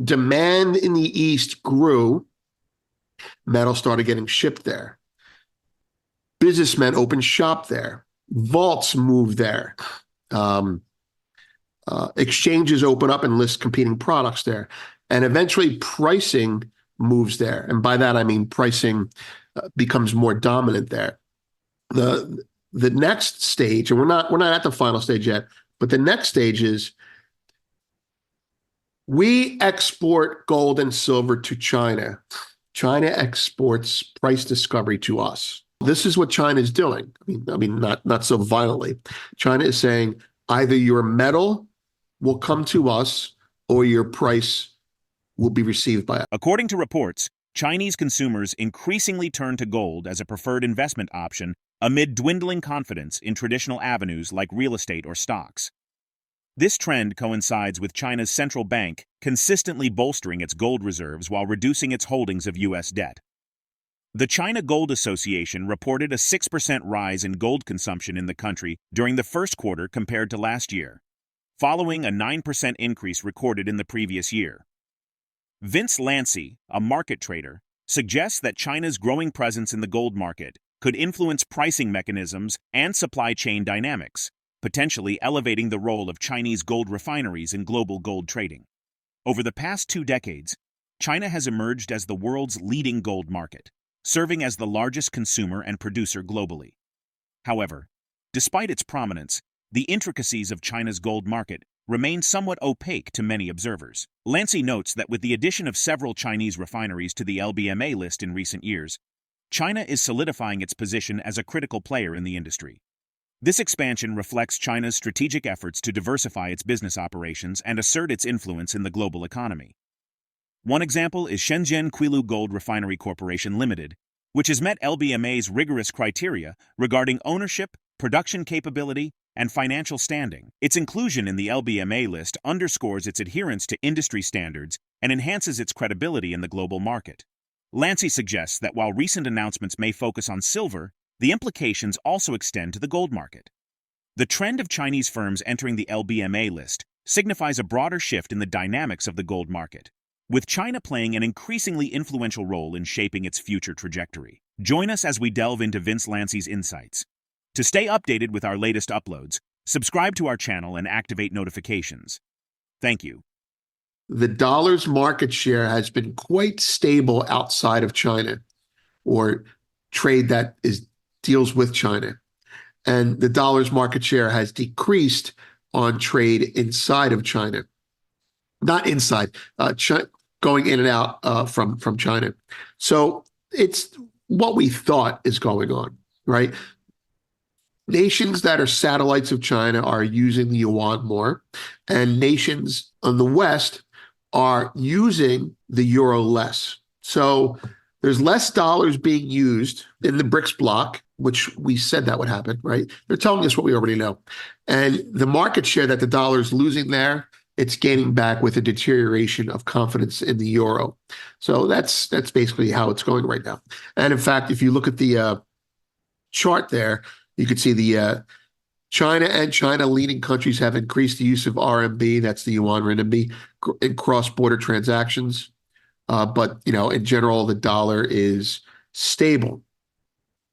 Demand in the East grew. Metal started getting shipped there. Businessmen opened shop there. Vaults moved there. Um, Exchanges open up and list competing products there. And eventually pricing moves there. And by that, I mean pricing becomes more dominant there. The next stage, and we're not at the final stage yet, but the next stage is we export gold and silver to China. China exports price discovery to us. This is what China is doing. I mean, not so violently. China is saying either your metal will come to us or your price will be received by us. According to reports, Chinese consumers increasingly turn to gold as a preferred investment option amid dwindling confidence in traditional avenues like real estate or stocks. This trend coincides with China's central bank consistently bolstering its gold reserves while reducing its holdings of U.S. debt. The China Gold Association reported a 6% rise in gold consumption in the country during the first quarter compared to last year, following a 9% increase recorded in the previous year. VinceLanci, a market trader, suggests that China's growing presence in the gold market could influence pricing mechanisms and supply chain dynamics, potentially elevating the role of Chinese gold refineries in global gold trading. Over the past 2 decades, China has emerged as the world's leading gold market, serving as the largest consumer and producer globally. However, despite its prominence, the intricacies of China's gold market remain somewhat opaque to many observers. Lanci notes that with the addition of several Chinese refineries to the LBMA list in recent years, China is solidifying its position as a critical player in the industry. This expansion reflects China's strategic efforts to diversify its business operations and assert its influence in the global economy. One example is Shenzhen Qilu Gold Refinery Corporation Limited, which has met LBMA's rigorous criteria regarding ownership, production capability, and financial standing. Its inclusion in the LBMA list underscores its adherence to industry standards and enhances its credibility in the global market. Lanci suggests that while recent announcements may focus on silver, the implications also extend to the gold market. The trend of Chinese firms entering the LBMA list signifies a broader shift in the dynamics of the gold market, with China playing an increasingly influential role in shaping its future trajectory. Join us as we delve into VinceLanci's insights. To stay updated with our latest uploads, subscribe to our channel and activate notifications. Thank you. The dollar's market share has been quite stable outside of China, or trade that deals with China. And the dollar's market share has decreased on trade inside of China. Not inside, going in and out from China. So it's what we thought is going on, right? Nations that are satellites of China are using the yuan more, and nations on the West are using the euro less. So there's less dollars being used in the BRICS bloc, which we said that would happen, right? They're telling us what we already know. And the market share that the dollar is losing there, it's gaining back with a deterioration of confidence in the euro. So that's basically how it's going right now. And in fact, if you look at the chart there, you could see the China and China-leading countries have increased the use of RMB, that's the yuan renminbi, in cross-border transactions. But, in general, the dollar is stable.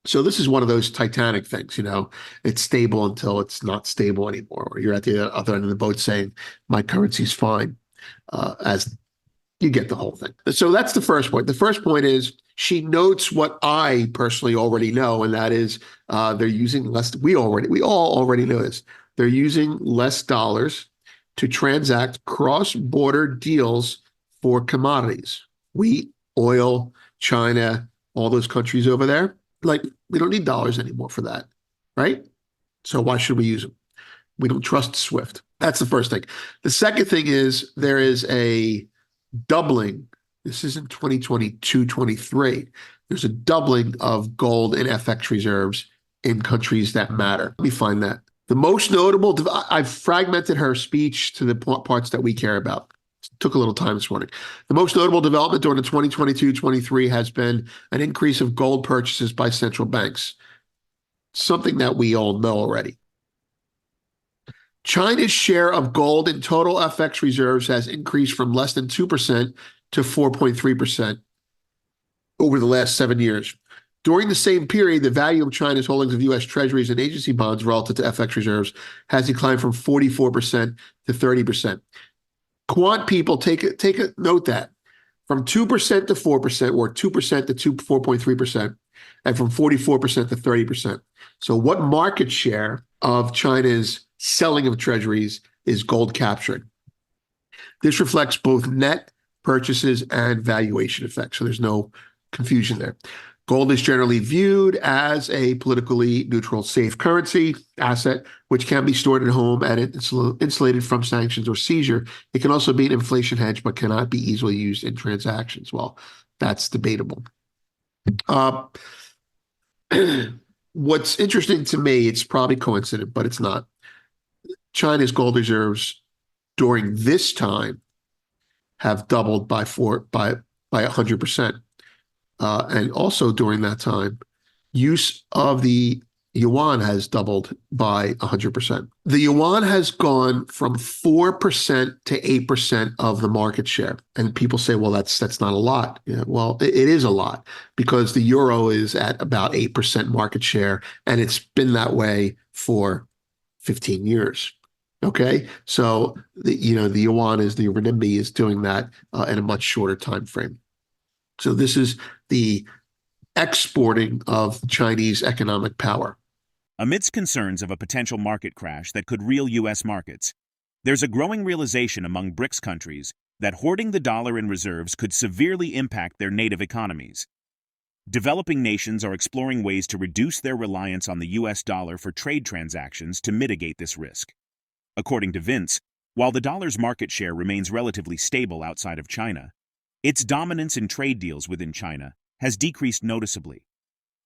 So this is one of those Titanic things, it's stable until it's not stable anymore, or you're at the other end of the boat saying, my currency's fine, as you get the whole thing. So that's the first point. The first point is she notes what I personally already know, and that is they're using less. We all already know this. They're using less dollars to transact cross-border deals for commodities. Wheat, oil, China, all those countries over there. Like, we don't need dollars anymore for that, right? So why should we use them? We don't trust SWIFT. That's the first thing. The second thing is there is a doubling. This isn't 2022, 23. There's a doubling of gold and FX reserves in countries that matter. Let me find that. The most notable, I've fragmented her speech to the parts that we care about. Took a little time this morning. The most notable development during the 2022-23 has been an increase of gold purchases by central banks, something that we all know already. China's share of gold in total FX reserves has increased from less than 2% to 4.3% over the last 7 years. During the same period, the value of China's holdings of U.S. treasuries and agency bonds relative to FX reserves has declined from 44% to 30%. Quant people take a note that from 2% to 4%, or 2% to 4.3%, and from 44% to 30%. So what market share of China's selling of treasuries is gold capturing? This reflects both net purchases and valuation effects. So there's no confusion there. Gold is generally viewed as a politically neutral safe currency asset, which can be stored at home and insulated from sanctions or seizure. It can also be an inflation hedge, but cannot be easily used in transactions. Well, that's debatable. What's interesting to me, it's probably coincident, but it's not. China's gold reserves during this time have doubled by 100%. And also during that time, use of the yuan has doubled by 100%. The yuan has gone from 4% to 8% of the market share. And people say, well, that's not a lot. Yeah, well, it is a lot, because the euro is at about 8% market share, and it's been that way for 15 years. Okay, so the yuan is the renminbi is doing that in a much shorter time frame. So this is the exporting of Chinese economic power. Amidst concerns of a potential market crash that could reel U.S. markets, there's a growing realization among BRICS countries that hoarding the dollar in reserves could severely impact their native economies. Developing nations are exploring ways to reduce their reliance on the U.S. dollar for trade transactions to mitigate this risk. According to Vince, while the dollar's market share remains relatively stable outside of China, its dominance in trade deals within China has decreased noticeably.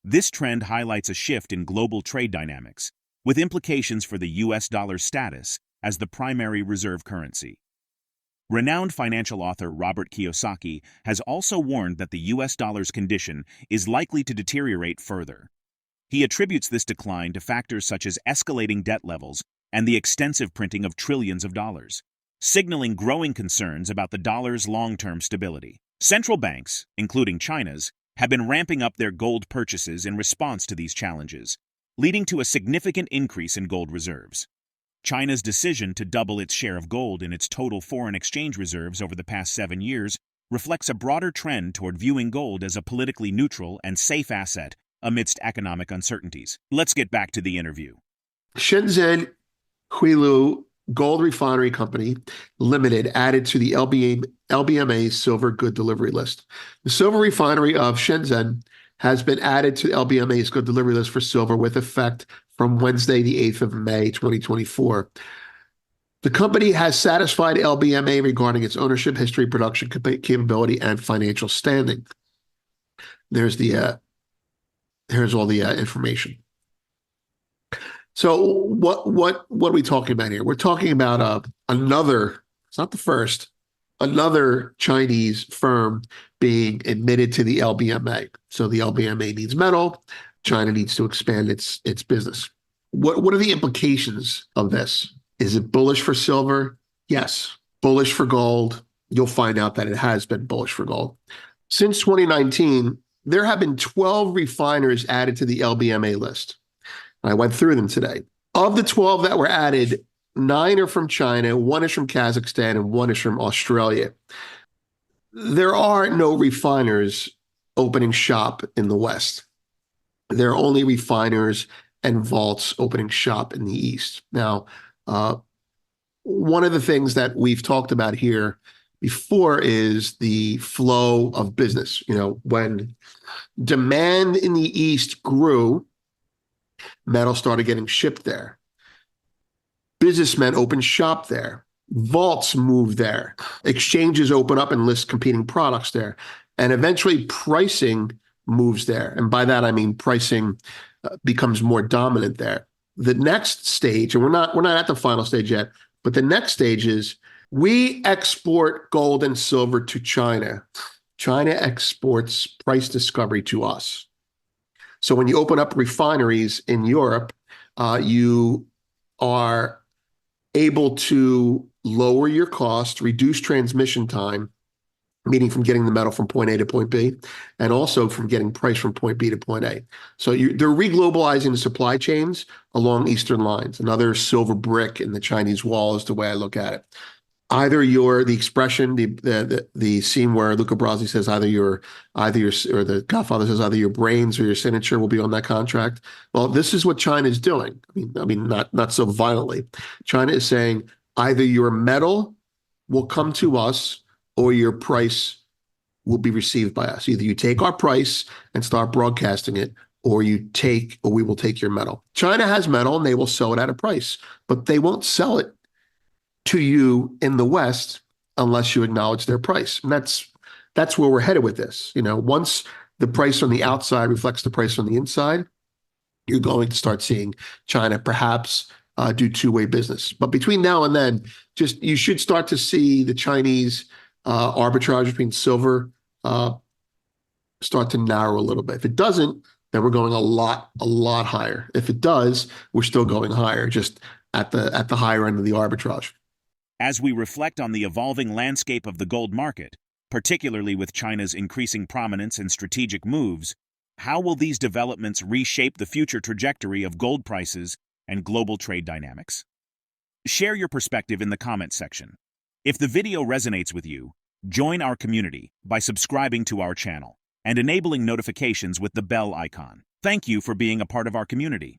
This trend highlights a shift in global trade dynamics, with implications for the U.S. dollar's status as the primary reserve currency. Renowned financial author Robert Kiyosaki has also warned that the U.S. dollar's condition is likely to deteriorate further. He attributes this decline to factors such as escalating debt levels and the extensive printing of trillions of dollars, signaling growing concerns about the dollar's long-term stability. Central banks, including China's, have been ramping up their gold purchases in response to these challenges, leading to a significant increase in gold reserves. China's decision to double its share of gold in its total foreign exchange reserves over the past 7 years reflects a broader trend toward viewing gold as a politically neutral and safe asset amidst economic uncertainties. Let's get back to the interview. Shenzhen Huilu Gold Refinery Company Limited added to the LBMA Silver Good Delivery List. The silver refinery of Shenzhen has been added to LBMA's Good Delivery List for silver with effect from Wednesday, the 8th of May, 2024. The company has satisfied LBMA regarding its ownership, history, production capability, and financial standing. Here's all the information. So what are we talking about here? We're talking about another, it's not the first, another Chinese firm being admitted to the LBMA. So the LBMA needs metal. China needs to expand its business. What are the implications of this? Is it bullish for silver? Yes. Bullish for gold? You'll find out that it has been bullish for gold. Since 2019, there have been 12 refiners added to the LBMA list. I went through them today. Of the 12 that were added, 9 are from China, 1 is from Kazakhstan, and 1 is from Australia. There are no refiners opening shop in the West. There are only refiners and vaults opening shop in the East. Now, one of the things that we've talked about here before is the flow of business. When demand in the East grew, metal started getting shipped there. Businessmen opened shop there. Vaults moved there. Exchanges open up and list competing products there. And eventually pricing moves there. And by that, I mean pricing becomes more dominant there. The next stage, and we're not at the final stage yet, but the next stage is we export gold and silver to China. China exports price discovery to us. So when you open up refineries in Europe, you are able to lower your cost, reduce transmission time, meaning from getting the metal from point A to point B, and also from getting price from point B to point A. So they're reglobalizing the supply chains along Eastern lines. Another silver brick in the Chinese wall is the way I look at it. Either the expression, the scene where Luca Brasi says either your, or the Godfather says either your brains or your signature will be on that contract. Well, this is what China is doing. I mean, not so violently. China is saying either your metal will come to us or your price will be received by us. Either you take our price and start broadcasting it, or we will take your metal. China has metal and they will sell it at a price, but they won't sell it to you in the West unless you acknowledge their price. And that's where we're headed with this. Once the price on the outside reflects the price on the inside, you're going to start seeing China perhaps do two-way business. But between now and then, you should start to see the Chinese arbitrage between silver start to narrow a little bit. If it doesn't, then we're going a lot higher. If it does, we're still going higher, just at the higher end of the arbitrage. As we reflect on the evolving landscape of the gold market, particularly with China's increasing prominence and strategic moves, how will these developments reshape the future trajectory of gold prices and global trade dynamics? Share your perspective in the comments section. If the video resonates with you, join our community by subscribing to our channel and enabling notifications with the bell icon. Thank you for being a part of our community.